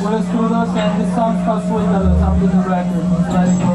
We're the Crudos, and this song's called Suéltalo. It's off the new record. Let's let it go.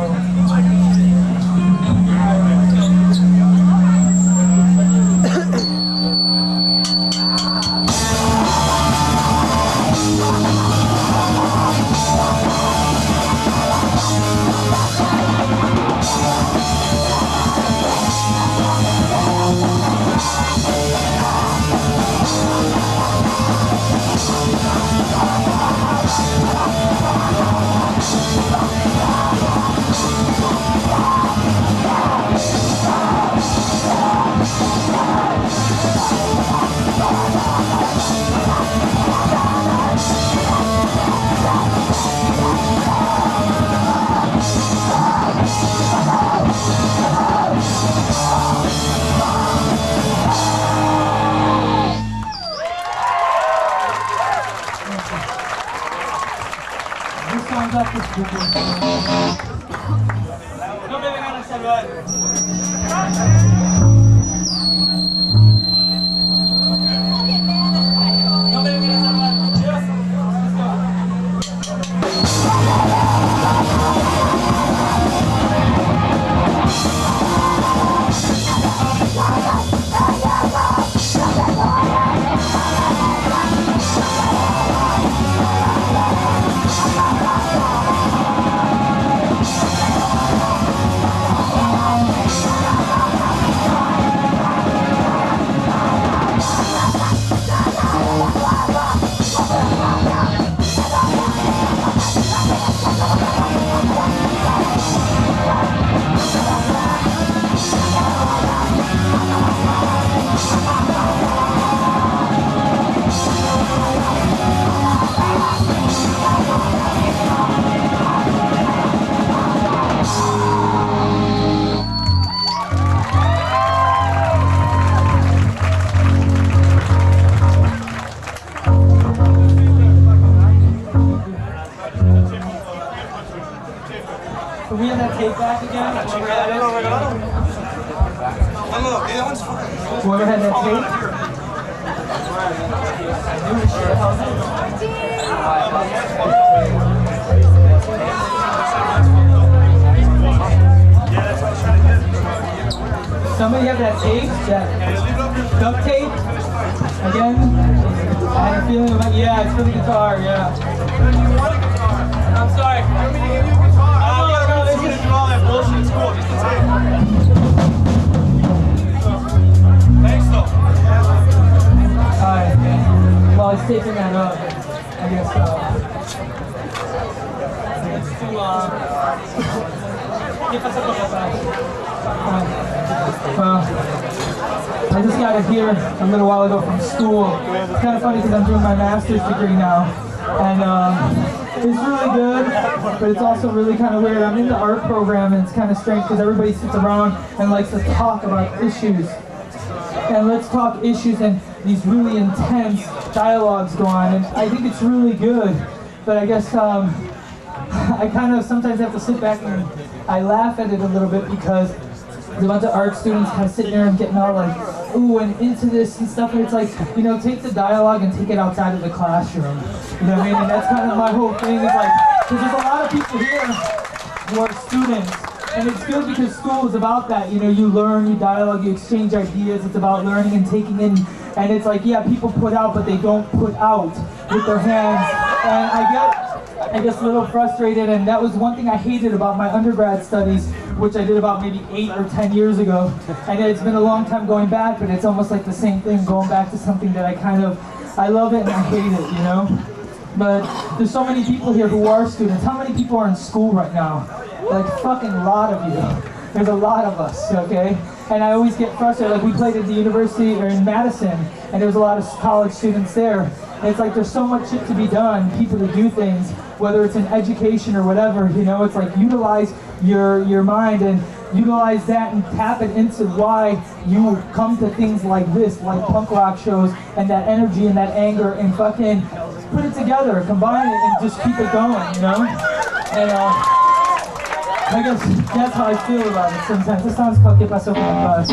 No me vengan a salvar. No me vengan a salvar. Dios. Can we have that tape back again? Whoever had that tape? Somebody have that tape? That duct tape? Again? I had a feeling about, yeah, it's for the guitar, yeah. I'm sorry. All that bullshit is cool, just the tape. Thanks though. Alright, well, it's taking that up, I guess. It's too I just got it here a little while ago from school. It's kind of funny because I'm doing my master's degree now, and it's really good, but it's also really kind of weird. I'm in the art program, and it's kind of strange because everybody sits around and likes to talk about issues. And let's talk issues, and these really intense dialogues go on, and I think it's really good. But I guess I kind of sometimes have to sit back and I laugh at it a little bit because there's a bunch of art students kind of sitting there and getting all like, ooh, and into this and stuff, and it's like, you know, take the dialogue and take it outside of the classroom. You know what I mean? And that's kind of my whole thing, is like, because there's a lot of people here who are students, and it's good because school is about that. You know, you learn, you dialogue, you exchange ideas, it's about learning and taking in, and it's like, yeah, people put out, but they don't put out with their hands, and I guess a little frustrated, and that was one thing I hated about my undergrad studies, which I did about maybe 8 or 10 years ago. And it's been a long time going back, but it's almost like the same thing, going back to something that I love it and I hate it, you know? But there's so many people here who are students. How many people are in school right now? Like, fucking lot of you. There's a lot of us, okay? And I always get frustrated. Like, we played at the university, or in Madison, and there was a lot of college students there. And it's like, there's so much shit to be done, people to do things, whether it's in education or whatever, you know? It's like, utilize your mind and utilize that and tap it into why you come to things like this, like punk rock shows, and that energy and that anger, and fucking put it together, combine it, and just keep it going, you know? And I guess that's how I feel about it sometimes. This song's called ¿Qué pasó con la paz?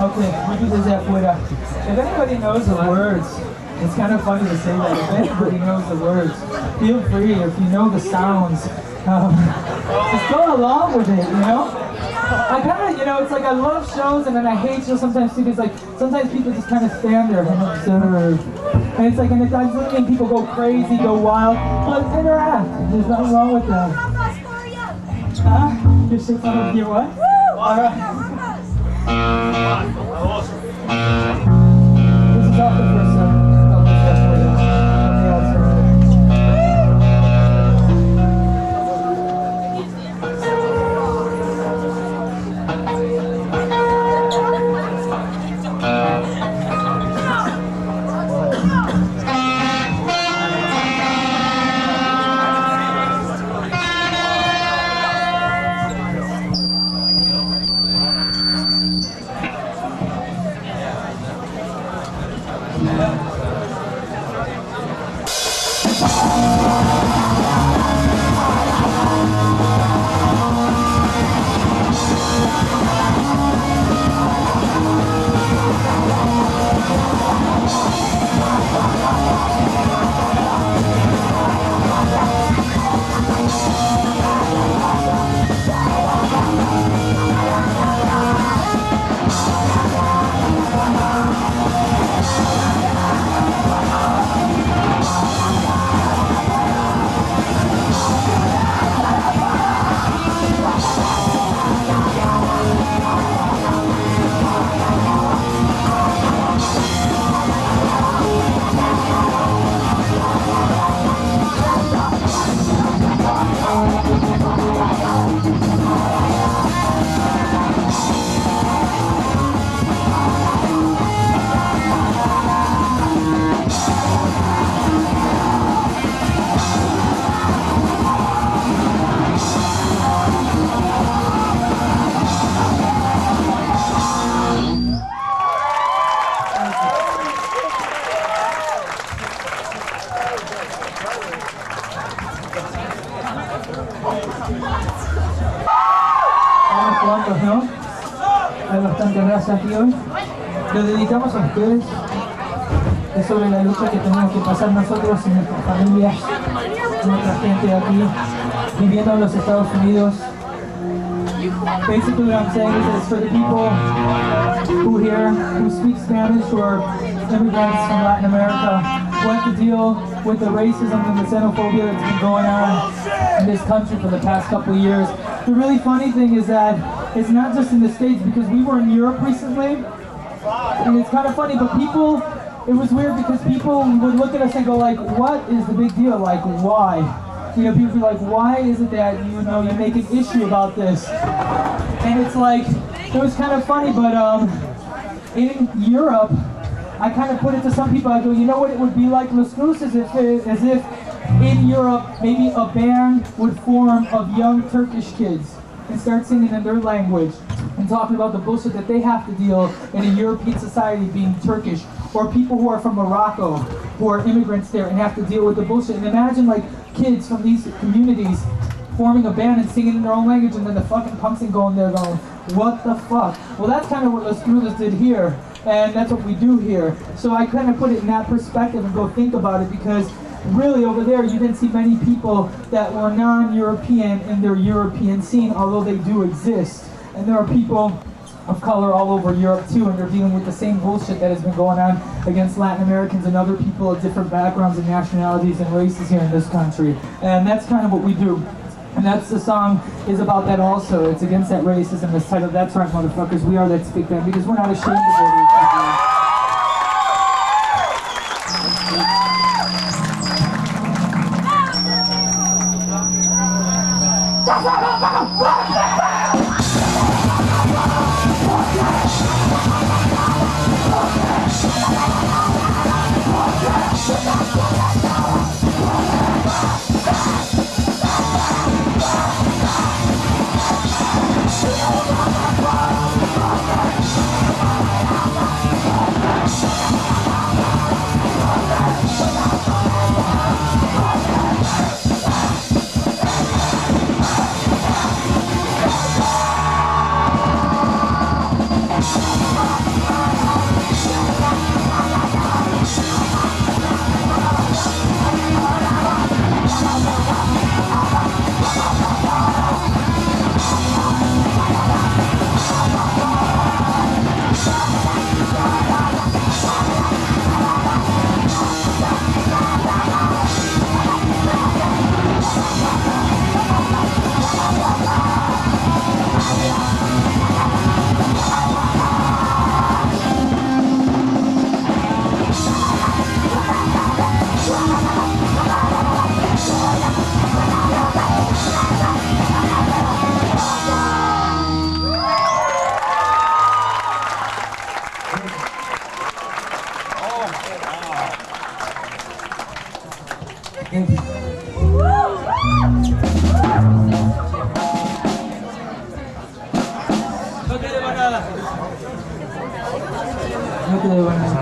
Okay, we do this afuera. If anybody knows the words, it's kind of funny to say that. If anybody knows the words, feel free. If you know the sounds, just go along with it, you know? I kind of, you know, it's like I love shows and then I hate shows sometimes too, because like sometimes people just kind of stand there and observe. And it's like, and it doesn't mean people go crazy, go wild, but interact. There's nothing wrong with that. Your shit's on your what? Alright. This is off the first second. ¿No? Hay bastante raza aquí hoy. Lo dedicamos a ustedes. Es sobre la lucha que tenemos que pasar nosotros y nuestras familias, nuestra gente aquí, viviendo en los Estados Unidos. Basically what I'm saying is that it's for the people who speak Spanish, who are immigrants from Latin America, who have to deal with the racism and the xenophobia that's been going on in this country for the past couple of years. The really funny thing is that it's not just in the States, because we were in Europe recently, and it's kind of funny, but people, it was weird because people would look at us and go like, what is the big deal? Like, why? You know, people would be like, why is it that, you know, you make an issue about this? And it's like, it was kind of funny, but in Europe, I kind of put it to some people, I go, you know what it would be like, Los Crudos, as if in Europe, maybe a band would form of young Turkish kids and start singing in their language and talking about the bullshit that they have to deal in a European society being Turkish, or people who are from Morocco who are immigrants there and have to deal with the bullshit. And imagine like kids from these communities forming a band and singing in their own language, and then the fucking punks and going there going, what the fuck? Well, that's kind of what Los Crudos did here, and that's what we do here. So I kind of put it in that perspective and go think about it, because really over there you didn't see many people that were non-European in their European scene, although they do exist. And there are people of color all over Europe too, and they're dealing with the same bullshit that has been going on against Latin Americans and other people of different backgrounds and nationalities and races here in this country. And that's kind of what we do. And that's the song is about that also. It's against that racism. It's titled That's Right Motherfuckers, We Are That Speak Band, because we're not ashamed of what we do. Thank you. No te debo nada. No te debo nada.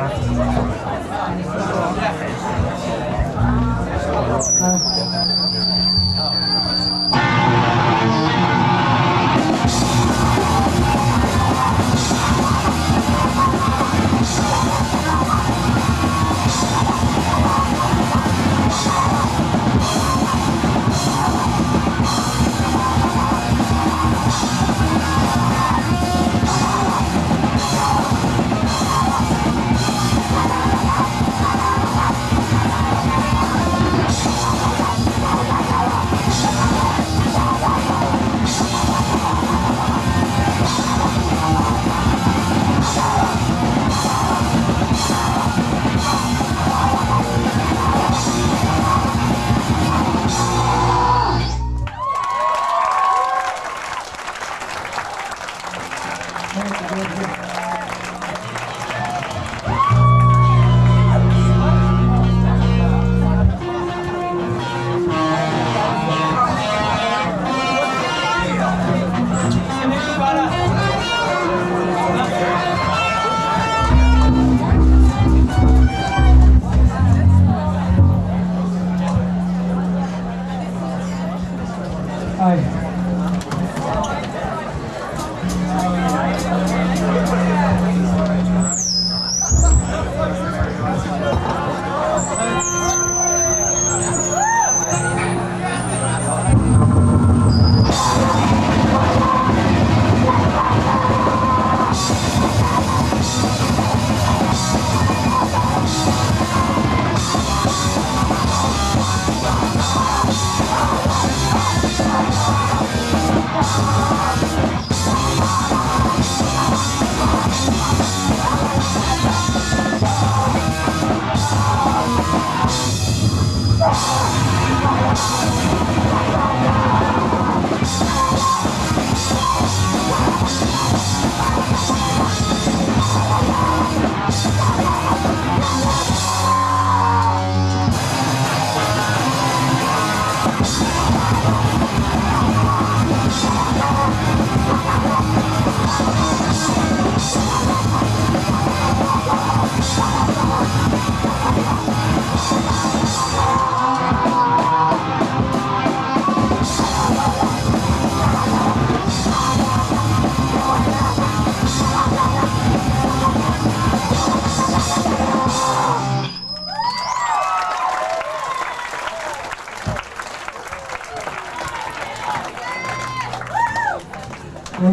Power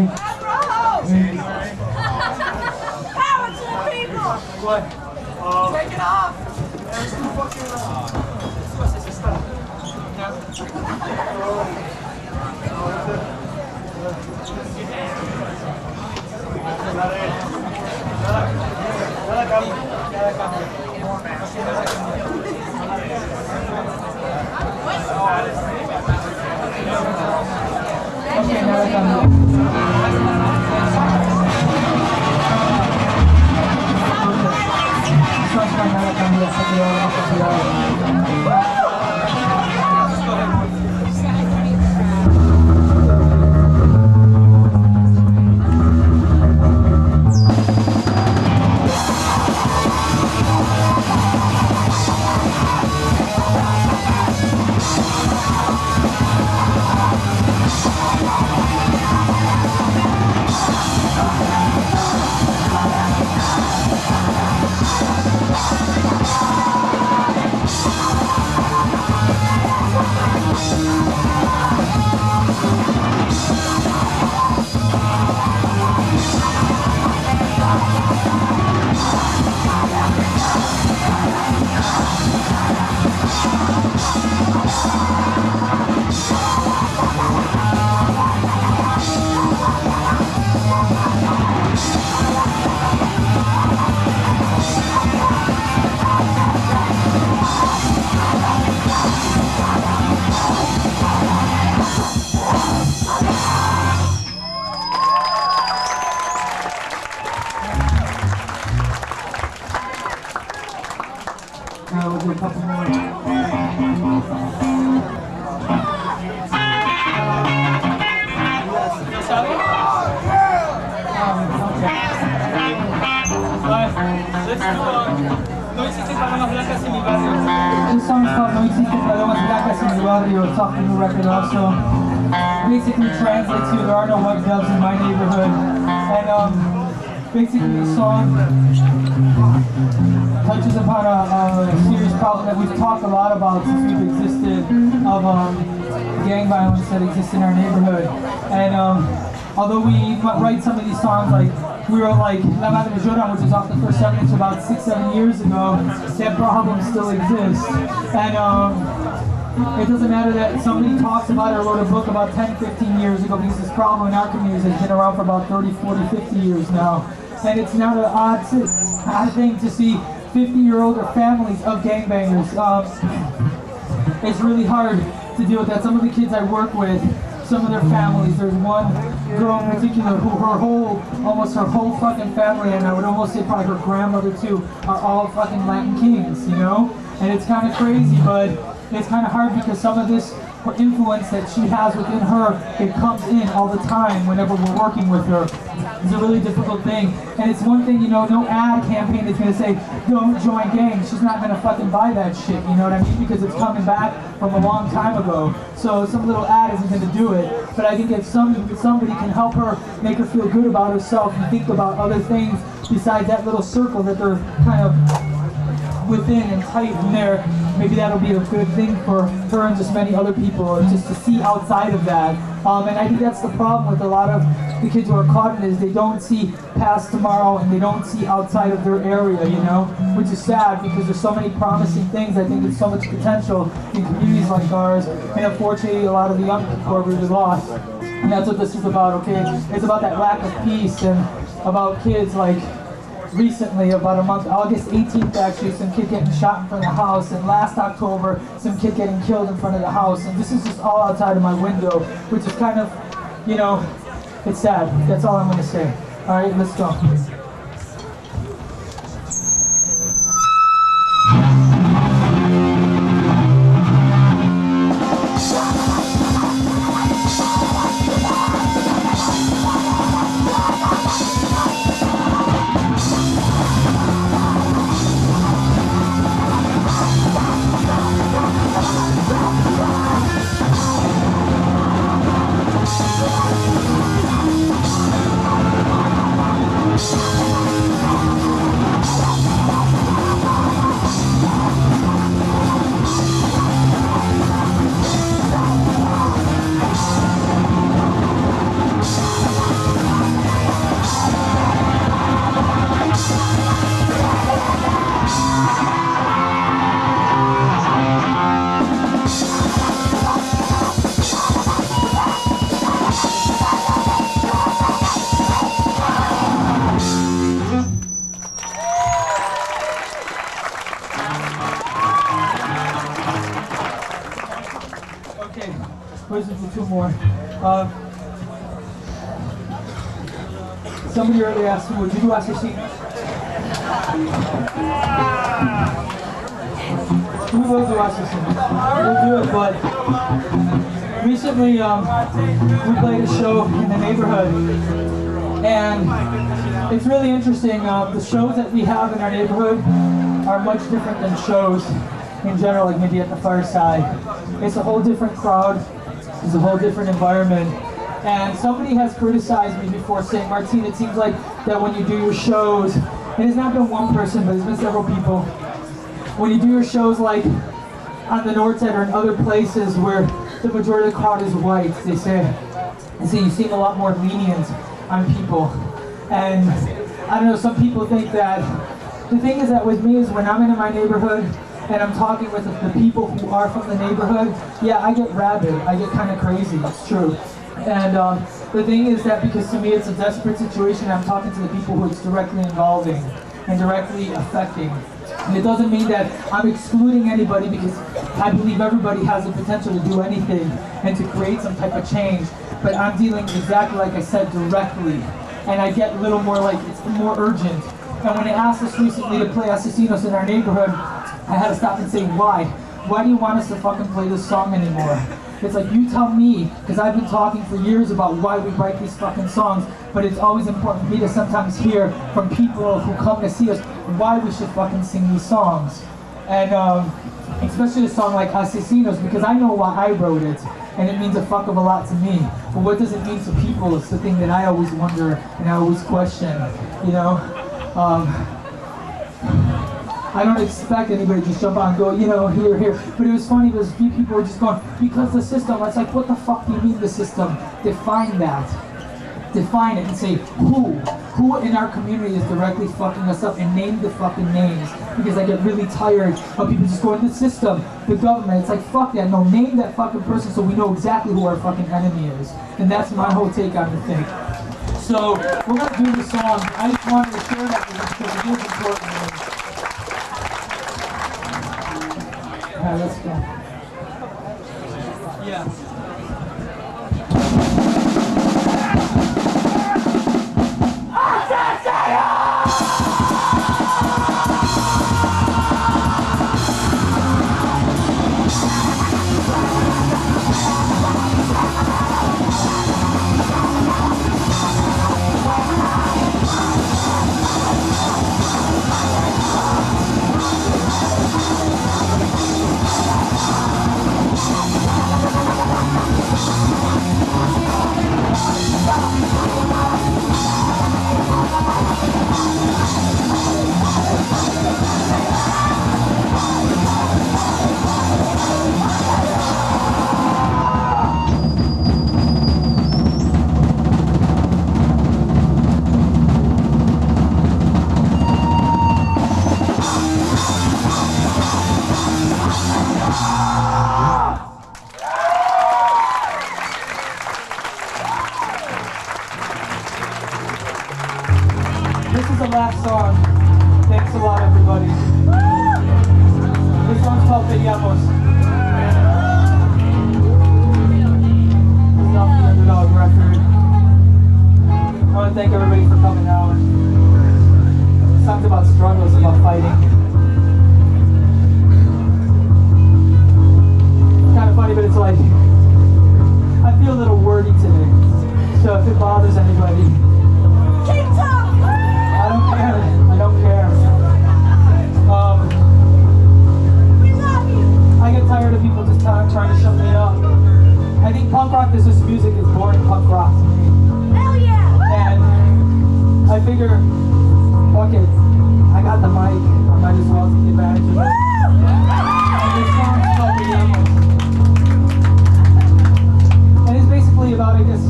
to the people! What? Take it off! There's two fucking. Okay, now that I'm we'll do a couple more. No existen palomas blancas en mi barrio. This song's called No Existen Palomas Blancas en Mi Barrio. It's off the new record also. Basically translates to there are no white doves in my neighborhood. And basically the song touches upon a serious problem that we've talked a lot about since we've existed of gang violence that exists in our neighborhood. And although we write some of these songs, like we wrote like La Madre Llora, which is off the first 7-inch about 6-7 years ago, that problem still exists. And it doesn't matter that somebody talks about it or wrote a book about 10-15 years ago, because this problem in our community has been around for about 30, 40, 50 years now. And it's not an odd thing to see 50-year-old or families of gangbangers. It's really hard to deal with that. Some of the kids I work with, some of their families, there's one girl in particular who almost her whole fucking family, and I would almost say probably her grandmother too, are all fucking Latin kings, you know? And it's kind of crazy, but it's kind of hard because some of this influence that she has within her, it comes in all the time whenever we're working with her. It's a really difficult thing. And it's one thing, you know, no ad campaign is going to say, don't join gangs. She's not going to fucking buy that shit, you know what I mean? Because it's coming back from a long time ago. So some little ad isn't going to do it. But I think if somebody can help her, make her feel good about herself and think about other things besides that little circle that they're kind of within and tight in there, maybe that'll be a good thing for her and just many other people, just to see outside of that. And I think that's the problem with a lot of the kids who are caught in it, is they don't see past tomorrow and they don't see outside of their area, you know, which is sad because there's so many promising things. I think there's so much potential in communities like ours, and unfortunately a lot of the young people are really lost. And that's what this is about, okay? It's about that lack of peace, and about kids like recently, about a month, August 18th actually, some kid getting shot in front of the house, and last October, some kid getting killed in front of the house, and this is just all outside of my window, which is kind of, you know, it's sad. That's all I'm going to say. All right, let's go. Okay, listen to two more. Somebody earlier asked me, would you do assassinos? We will do assassinos. We'll do it, but recently we played a show in the neighborhood, and it's really interesting. The shows that we have in our neighborhood are much different than shows in general, like maybe at the Fireside. It's a whole different crowd. It's a whole different environment. And somebody has criticized me before saying, Martin, it seems like that when you do your shows, it has not been one person, but it's been several people. When you do your shows like on the north side or in other places where the majority of the crowd is white, they say you seem a lot more lenient on people. And I don't know, some people think that, the thing is that with me is when I'm in my neighborhood and I'm talking with the people who are from the neighborhood, yeah, I get rabid, I get kind of crazy, it's true. And the thing is that because to me it's a desperate situation, I'm talking to the people who it's directly involving and directly affecting. And it doesn't mean that I'm excluding anybody, because I believe everybody has the potential to do anything and to create some type of change. But I'm dealing exactly like I said, directly. And I get a little more like, it's more urgent. And when they asked us recently to play Asesinos in our neighborhood, I had to stop and say, why? Why do you want us to fucking play this song anymore? It's like, you tell me, because I've been talking for years about why we write these fucking songs, but it's always important for me to sometimes hear from people who come to see us why we should fucking sing these songs. And especially a song like Asesinos, because I know why I wrote it, and it means a fuck of a lot to me. But what does it mean to people? It's the thing that I always wonder and I always question, you know? I don't expect anybody to just jump on and go, you know, here. But it was funny because a few people were just going, because the system. It's like, what the fuck do you mean the system? Define that. Define it and say, who in our community is directly fucking us up, and name the fucking names. Because I get really tired of people just going, the system, the government. It's like, fuck that. No, name that fucking person so we know exactly who our fucking enemy is. And that's my whole take on the thing. So, we're going to do the song. I just wanted to share that with you because it is important. Alright, let's go. Yeah. This is the last song. Thanks a lot, everybody. This song's called Peleamos. This is off the Underdog record. I want to thank everybody for coming out. This song's about struggles, about fighting. It's kind of funny, but it's like, I feel a little wordy today. So if it bothers anybody, Keep talking! I don't care. I don't care. We love you! I get tired of people just trying to shut me up. I think punk rock is just music, is boring punk rock to me. Hell yeah! And I figure, fuck it, I got the mic, I might as well take advantage of it. And this song's called Eliott. And it's basically about, I guess,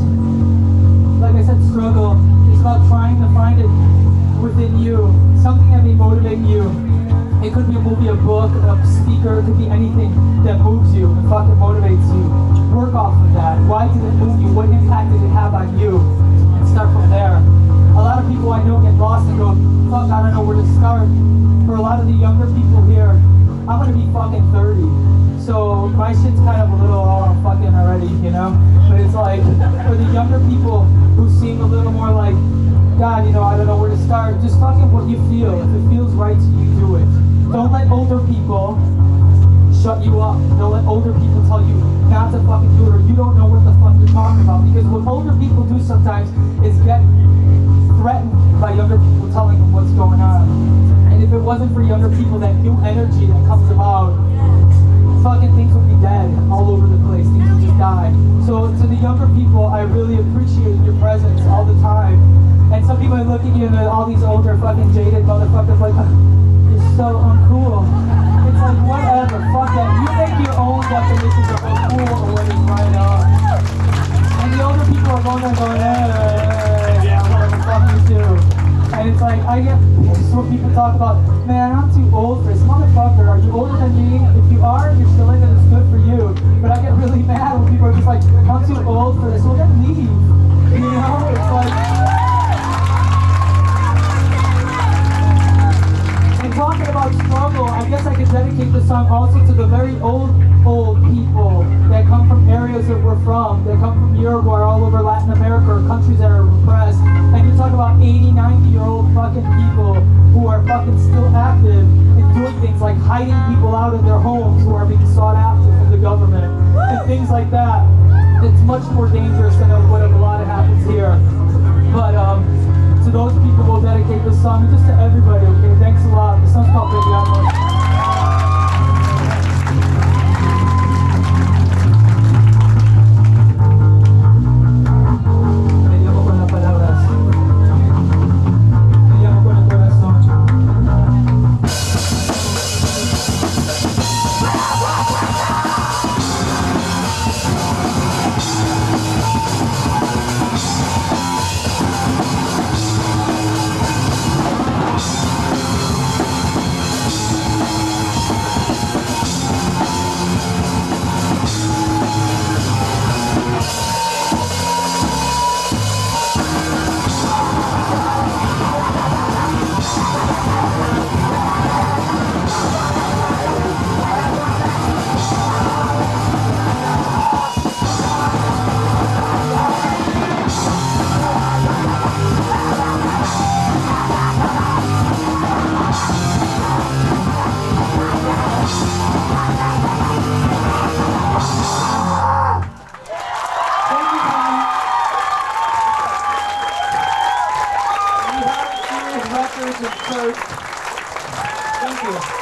like I said, struggle. It's about trying to find it within you, something that may motivate you. It could be a movie, a book, a speaker, it could be anything that moves you and fucking motivates you. Work off of that. Why did it move you? What impact did it have on you? And start from there. A lot of people I know get lost and go, fuck, I don't know where to start. For a lot of the younger people here, I'm gonna be fucking 30. So my shit's kind of a little, oh, fuck for the younger people who seem a little more like, God, you know, I don't know where to start. Just fucking what you feel. If it feels right to you, do it. Don't let older people shut you up. Don't let older people tell you not to fucking do it, or you don't know what the fuck you're talking about. Because what older people do sometimes is get threatened by younger people telling them what's going on. And if it wasn't for younger people, that new energy that comes about, fucking things would be dead all over the place. Things would just die. So to the younger people, I really appreciate your presence all the time. And some people look at you and all these older fucking jaded motherfuckers like, you're so uncool. It's like, whatever, fuck that. You make your own definitions of what's cool or what is right on. And the older people are going there going, yeah, whatever, fuck you too. And it's like, I get pissed when people talk about, man, I'm too old for this. Motherfucker, are you older than me? If you are, you're still in it, it's good for you. But I get really mad when people are just like, I'm too old for this. Well, then leave. You know? It's like... And talking about struggle, I guess I could dedicate this song also to the very old people that come from areas that we're from, that come from Europe or all over Latin America or countries that are repressed. And you talk about 80, 90-year-old fucking people who are fucking still active and doing things like hiding people out of their homes who are being sought after from the government and things like that. It's much more dangerous than what a lot of happens here. But to those people, we'll dedicate this song, just to everybody, okay? Thanks a lot. The song's called Baby Amor. Thank you.